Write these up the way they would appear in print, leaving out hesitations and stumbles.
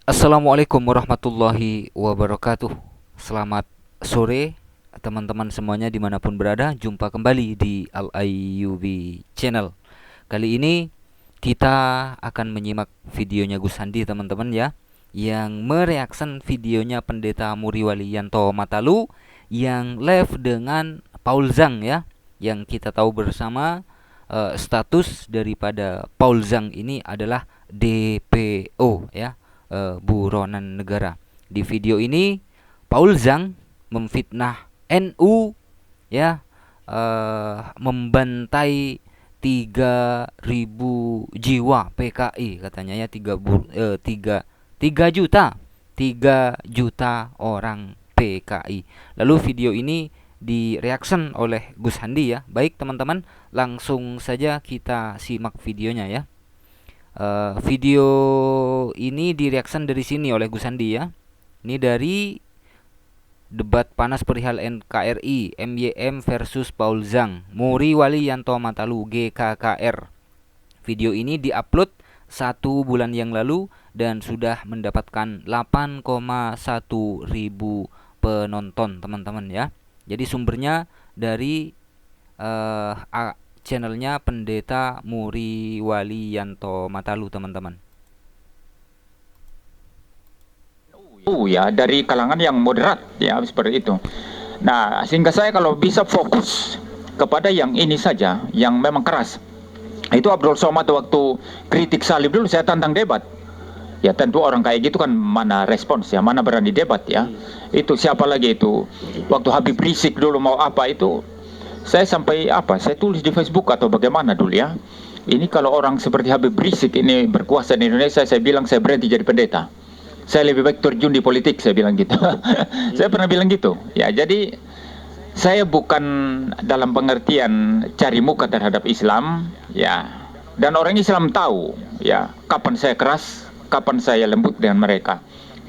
Assalamualaikum warahmatullahi wabarakatuh. Selamat sore teman-teman semuanya dimanapun berada. Jumpa kembali di Al IUB Channel. Kali ini kita akan menyimak videonya Gus Handi teman-teman ya, yang mereaction videonya Pendeta Muriwaliyanto Matalu yang live dengan Paul Zhang ya, yang kita tahu bersama status daripada Paul Zhang ini adalah DPO ya, buronan negara. Di video ini Paul Zhang memfitnah NU ya, membantai 3.000 jiwa PKI katanya ya, 3 juta 3 juta orang PKI. Lalu video ini direaction oleh Gus Handi ya. Baik teman-teman, langsung saja kita simak videonya ya. Video ini direaction dari sini oleh Gus Andi ya. Ini dari debat panas perihal NKRI, MYM versus Paul Zhang, Muriwaliyanto Matalu GKKR. Video ini diupload 1 bulan yang lalu dan sudah mendapatkan 8,1 ribu penonton teman-teman ya. Jadi sumbernya dari uh, channelnya Pendeta Muriwaliyanto Matalu teman-teman. Ya dari kalangan yang moderat ya seperti itu. Nah, sehingga saya kalau bisa fokus kepada yang ini saja, yang memang keras. Itu Abdul Somad waktu kritik salib dulu saya tantang debat. Ya tentu orang kayak gitu kan mana respons ya, mana berani debat ya. Itu siapa lagi itu? Waktu Habib Rizik dulu mau apa itu, saya sampai apa? Saya tulis di Facebook atau bagaimana dulu ya. Ini kalau orang seperti Habib Rizik ini berkuasa di Indonesia, saya bilang saya berhenti jadi pendeta. Saya lebih baik terjun di politik, saya bilang gitu. Saya pernah bilang gitu. Ya, jadi saya bukan dalam pengertian cari muka terhadap Islam, ya. Dan orang Islam tahu, ya, kapan saya keras, kapan saya lembut dengan mereka.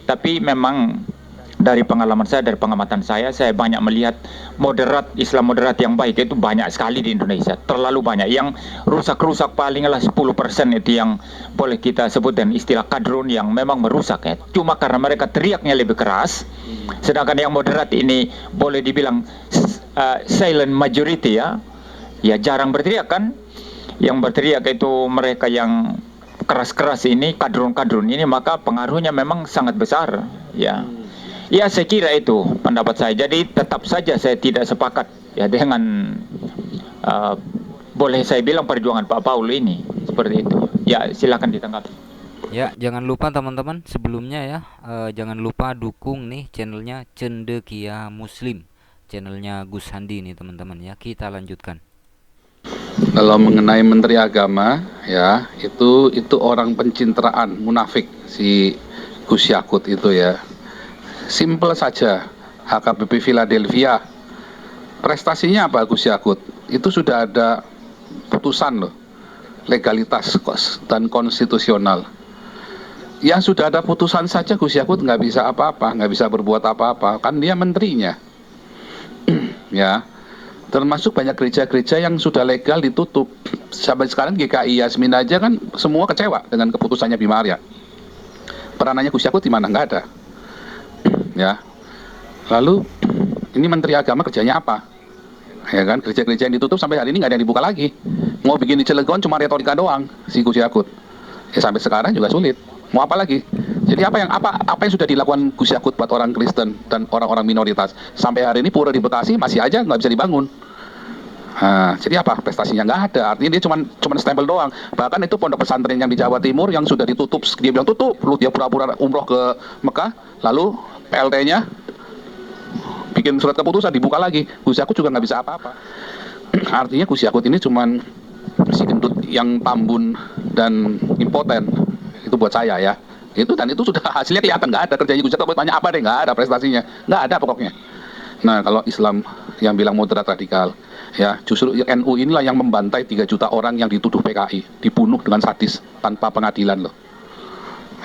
Tapi memang dari pengalaman saya, dari pengamatan saya banyak melihat moderat, Islam moderat yang baik itu banyak sekali di Indonesia. Terlalu banyak. Yang rusak-rusak palinglah 10% itu yang boleh kita sebut dengan istilah kadrun yang memang merusak ya. Cuma karena mereka teriaknya lebih keras. Sedangkan yang moderat ini boleh dibilang silent majority ya. Ya jarang berteriak kan. Yang berteriak itu mereka yang keras-keras ini, kadrun-kadrun ini, maka pengaruhnya memang sangat besar ya. Ya saya kira itu pendapat saya. Jadi tetap saja saya tidak sepakat ya dengan boleh saya bilang perjuangan Pak Paul ini seperti itu. Ya silakan ditanggapi. Ya, jangan lupa teman-teman sebelumnya ya, jangan lupa dukung nih channelnya Cendekia Muslim, channelnya Gus Handi nih teman-teman ya. Kita lanjutkan. Kalau mengenai Menteri Agama ya, itu orang pencitraan, munafik si Gus Yakut itu ya. Simple saja. HKBP Philadelphia, prestasinya apa Gus Yakut? Itu sudah ada putusan loh, legalitas dan konstitusional. Yang sudah ada putusan saja Gus Yakut nggak bisa apa-apa, nggak bisa berbuat apa-apa, kan dia menterinya. Ya, termasuk banyak gereja-gereja yang sudah legal ditutup. Sampai sekarang GKI Yasmin aja kan semua kecewa dengan keputusannya Bima Arya. Peranannya Gus Yakut di mana? Nggak ada. Ya, lalu ini Menteri Agama kerjanya apa? Ya kan, gereja-gereja yang ditutup sampai hari ini nggak ada yang dibuka lagi. Mau bikin di Cilegon cuma retorika doang si Gus Yakut. Ya sampai sekarang juga sulit. Mau apa lagi? Jadi apa yang sudah dilakukan Gus Yakut buat orang Kristen dan orang-orang minoritas? Sampai hari ini pura di Bekasi masih aja nggak bisa dibangun. Nah, jadi apa? Prestasinya nggak ada. Artinya dia cuma stempel doang. Bahkan itu pondok pesantren yang di Jawa Timur yang sudah ditutup, dia bilang tutup. Lalu dia pura-pura umroh ke Mekah, lalu PLT-nya bikin surat keputusan dibuka lagi. Gus Yakut juga nggak bisa apa-apa. Artinya Gus Yakut ini cuman si gendut yang tambun dan impoten. Itu buat saya ya. Dan itu sudah hasilnya kelihatan, nggak ada kerjanya Gus Yakut. Banyak apa deh, nggak ada prestasinya, nggak ada pokoknya. Nah, kalau Islam yang bilang moderat radikal, ya justru NU inilah yang membantai 3 juta orang yang dituduh PKI, dibunuh dengan sadis tanpa pengadilan loh.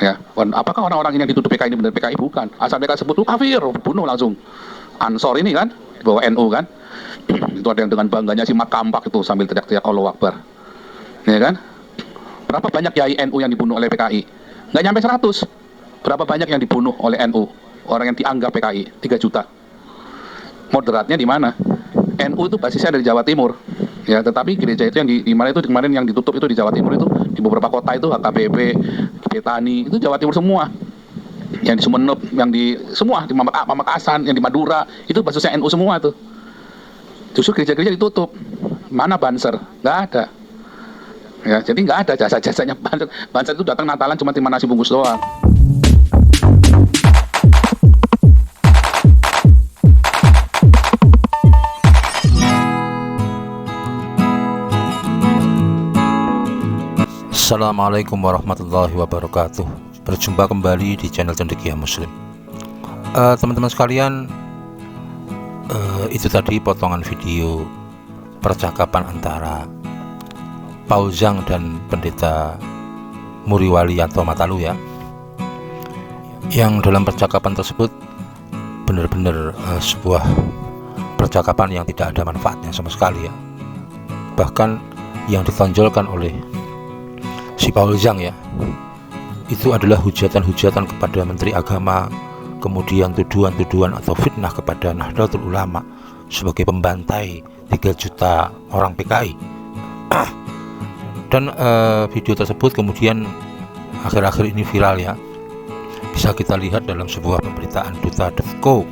Ya, apakah orang-orang ini yang dituduh PKI ini benar PKI? Bukan. Asal mereka sebut kafir, bunuh langsung. Ansor ini kan, di bawah NU kan. Itu ada yang dengan bangganya simak kampak itu sambil teriak-teriak Allahu Akbar. Ya kan? Berapa banyak kiai NU yang dibunuh oleh PKI? Nggak nyampe 100. Berapa banyak yang dibunuh oleh NU? Orang yang dianggap PKI, 3 juta. Moderatnya di mana? NU itu basisnya dari Jawa Timur. Ya, tetapi gereja itu yang di mana itu kemarin yang ditutup itu di Jawa Timur itu, di beberapa kota itu HKBP, Petani, itu Jawa Timur semua. Yang di Sumeneb, yang di semua di Pamekasan, yang di Madura, itu basisnya NU semua tuh. Justru gereja-gereja ditutup. Mana Banser? Nggak ada. Ya, jadi nggak ada jasa-jasanya Banser. Banser itu datang Natalan cuma terima nasi bungkus doang. Assalamualaikum warahmatullahi wabarakatuh. Berjumpa kembali di channel Cendekia Muslim. Teman-teman sekalian, itu tadi potongan video percakapan antara Paul Zhang dan Pendeta Muriwaliyanto Matalu ya. Yang dalam percakapan tersebut benar-benar sebuah percakapan yang tidak ada manfaatnya sama sekali ya. Bahkan yang ditonjolkan oleh si Paul Zhang ya, itu adalah hujatan-hujatan kepada Menteri Agama, kemudian tuduhan-tuduhan atau fitnah kepada Nahdlatul Ulama sebagai pembantai 3 juta orang PKI. Dan video tersebut kemudian akhir-akhir ini viral ya. Bisa kita lihat dalam sebuah pemberitaan duta.co.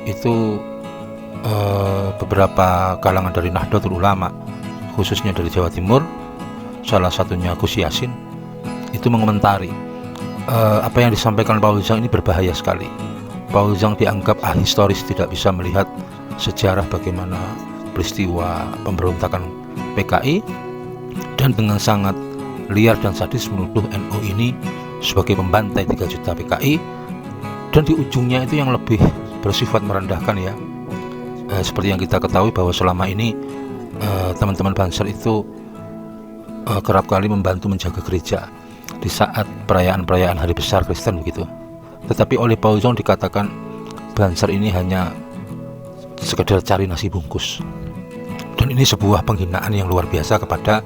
Itu beberapa kalangan dari Nahdlatul Ulama, khususnya dari Jawa Timur, salah satunya Gus Yassin, itu mengomentari apa yang disampaikan Paul Zhang ini berbahaya sekali. Paul Zhang dianggap ahistoris, tidak bisa melihat sejarah bagaimana peristiwa pemberontakan PKI, dan dengan sangat liar dan sadis menuduh NU ini sebagai pembantai 3 juta PKI, dan di ujungnya itu yang lebih bersifat merendahkan ya. Seperti yang kita ketahui bahwa selama ini teman-teman Banser itu kerap kali membantu menjaga gereja di saat perayaan-perayaan hari besar Kristen begitu. Tetapi oleh Paul Zhang dikatakan Banser ini hanya sekedar cari nasi bungkus. Dan ini sebuah penghinaan yang luar biasa kepada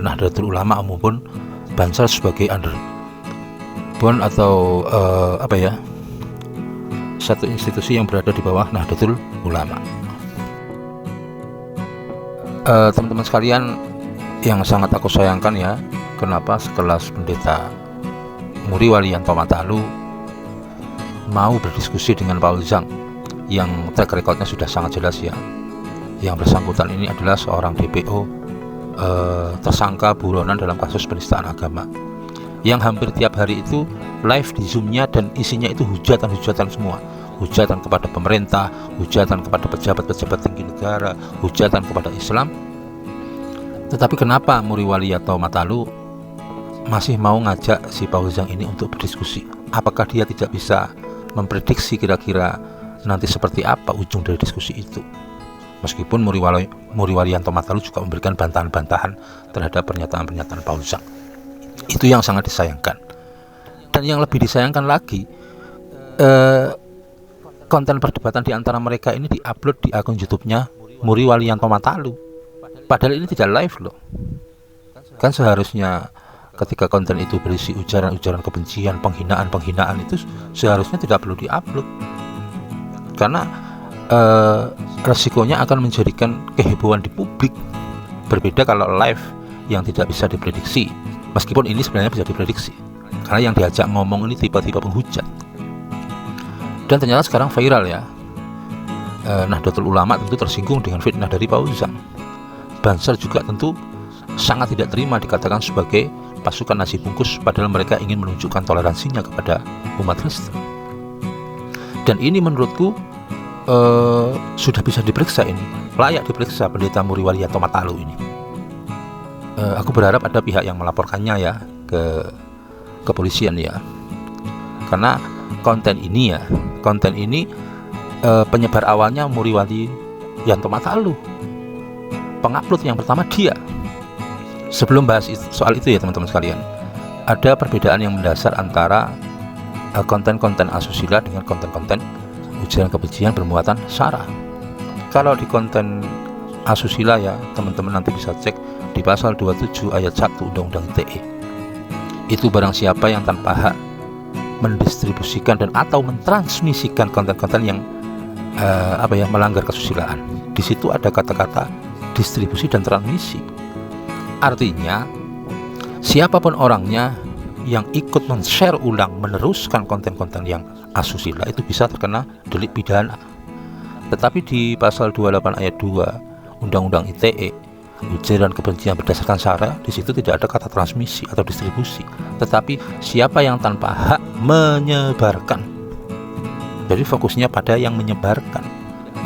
Nahdlatul Ulama maupun Banser sebagai underbone atau satu institusi yang berada di bawah Nahdlatul Ulama. Teman-teman sekalian yang sangat aku sayangkan ya, kenapa sekelas Pendeta Muriwaliyanto Matalu mau berdiskusi dengan Paul Zhang yang track recordnya sudah sangat jelas ya. Yang bersangkutan ini adalah seorang DPO tersangka buronan dalam kasus penistaan agama, yang hampir tiap hari itu live di Zoom-nya, dan isinya itu hujatan-hujatan semua. Hujatan kepada pemerintah, hujatan kepada pejabat-pejabat tinggi negara, hujatan kepada Islam. Tetapi kenapa Muriwaliyanto Matalu masih mau ngajak si Paul Zhang ini untuk berdiskusi? Apakah dia tidak bisa memprediksi kira-kira nanti seperti apa ujung dari diskusi itu? Meskipun Muriwaliyanto Matalu juga memberikan bantahan-bantahan terhadap pernyataan-pernyataan Paul Zhang. Itu yang sangat disayangkan. Dan yang lebih disayangkan lagi, konten perdebatan di antara mereka ini diupload di akun YouTube-nya Muriwaliyanto Matalu. Padahal ini tidak live loh. Kan seharusnya ketika konten itu berisi ujaran-ujaran kebencian, penghinaan itu seharusnya tidak perlu diupload. Karena resikonya akan menjadikan kehebohan di publik. Berbeda kalau live yang tidak bisa diprediksi. Meskipun ini sebenarnya bisa diprediksi, karena yang diajak ngomong ini tiba-tiba penghujat. Dan ternyata sekarang viral ya. Nahdlatul Ulama tentu tersinggung dengan fitnah dari Paul Zhang. Banser juga tentu sangat tidak terima dikatakan sebagai pasukan nasi bungkus, padahal mereka ingin menunjukkan toleransinya kepada umat Kristen. Dan ini menurutku sudah bisa diperiksa, ini layak diperiksa Pendeta Muriwaliyanto Matalu ini. Aku berharap ada pihak yang melaporkannya ya ke kepolisian ya, karena konten ini penyebar awalnya Muriwaliyanto Matalu. Pengupload yang pertama dia. Sebelum bahas soal itu ya teman-teman sekalian, ada perbedaan yang mendasar antara konten-konten asusila dengan konten-konten ujaran kebencian bermuatan sara. Kalau di konten asusila ya teman-teman nanti bisa cek di pasal 27 ayat 1 Undang-Undang ITE. Itu barang siapa yang tanpa hak mendistribusikan dan atau mentransmisikan konten-konten yang melanggar kesusilaan. Di situ ada kata-kata distribusi dan transmisi. Artinya siapapun orangnya yang ikut men-share ulang, meneruskan konten-konten yang asusila itu bisa terkena delik pidana. Tetapi di pasal 28 ayat 2 Undang-Undang ITE, ujaran kebencian berdasarkan sara, di situ tidak ada kata transmisi atau distribusi, tetapi siapa yang tanpa hak menyebarkan. Jadi fokusnya pada yang menyebarkan,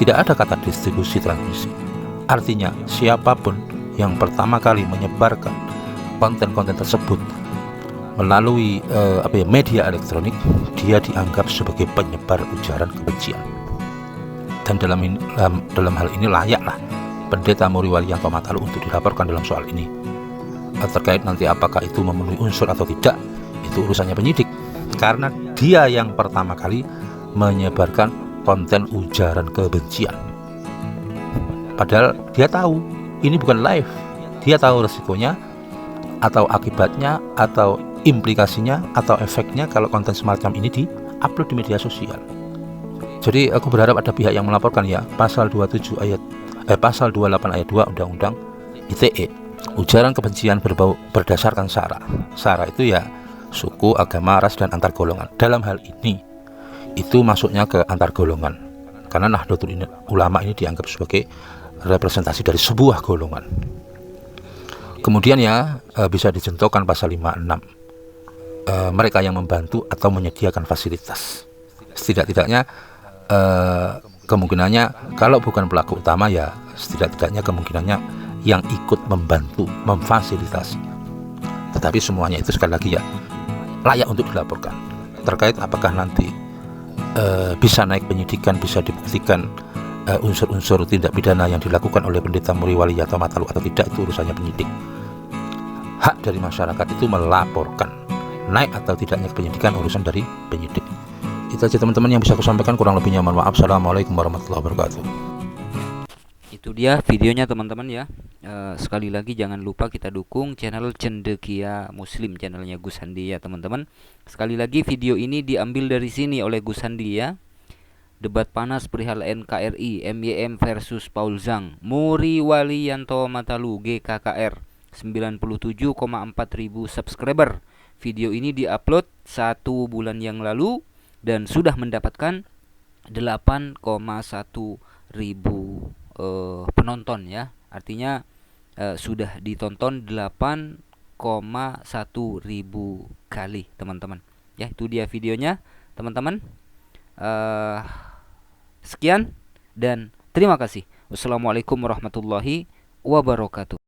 tidak ada kata distribusi transmisi. Artinya siapapun yang pertama kali menyebarkan konten-konten tersebut melalui media elektronik, dia dianggap sebagai penyebar ujaran kebencian. Dan dalam hal ini layaklah Pendeta Muri Waliyanto Matalu untuk dilaporkan dalam soal ini. Terkait nanti apakah itu memenuhi unsur atau tidak, itu urusannya penyidik, karena dia yang pertama kali menyebarkan konten ujaran kebencian. Padahal dia tahu ini bukan live, dia tahu resikonya atau akibatnya atau implikasinya atau efeknya kalau konten semacam ini di-upload di media sosial. Jadi aku berharap ada pihak yang melaporkan ya, pasal 28 ayat 2 Undang-Undang ITE, ujaran kebencian berdasarkan sara. Sara itu ya suku, agama, ras, dan antar golongan. Dalam hal ini itu masuknya ke antar golongan, karena Nahdlatul Ulama ini dianggap sebagai representasi dari sebuah golongan. Kemudian ya bisa dicontohkan pasal 56, mereka yang membantu atau menyediakan fasilitas. Setidak-tidaknya kemungkinannya kalau bukan pelaku utama ya setidak-tidaknya kemungkinannya yang ikut membantu, memfasilitasi. Tetapi semuanya itu sekali lagi ya layak untuk dilaporkan. Terkait apakah nanti bisa naik penyidikan, bisa dibuktikan unsur-unsur tindak pidana yang dilakukan oleh Pendeta Muri Waliyanto Matalu atau tidak, itu urusannya penyidik. Hak dari masyarakat itu melaporkan, naik atau tidaknya ke penyidikan urusan dari penyidik. Itu aja teman-teman yang bisa aku sampaikan, kurang lebihnya mohon maaf. Assalamualaikum warahmatullahi wabarakatuh. Itu dia videonya teman-teman ya. Sekali lagi jangan lupa kita dukung channel Cendekia Muslim, channelnya Gus Handi ya teman-teman. Sekali lagi video ini diambil dari sini oleh Gus Handi ya. Debat panas perihal NKRI, MYM versus Paul Zhang, Muri Waliyanto Matalu GKKR, 97,4 ribu subscriber. Video ini diupload 1 bulan yang lalu dan sudah mendapatkan 8,1 ribu penonton ya. Artinya sudah ditonton 8,1 ribu kali teman-teman. Ya, itu dia videonya teman-teman. Sekian dan terima kasih. Wassalamualaikum warahmatullahi wabarakatuh.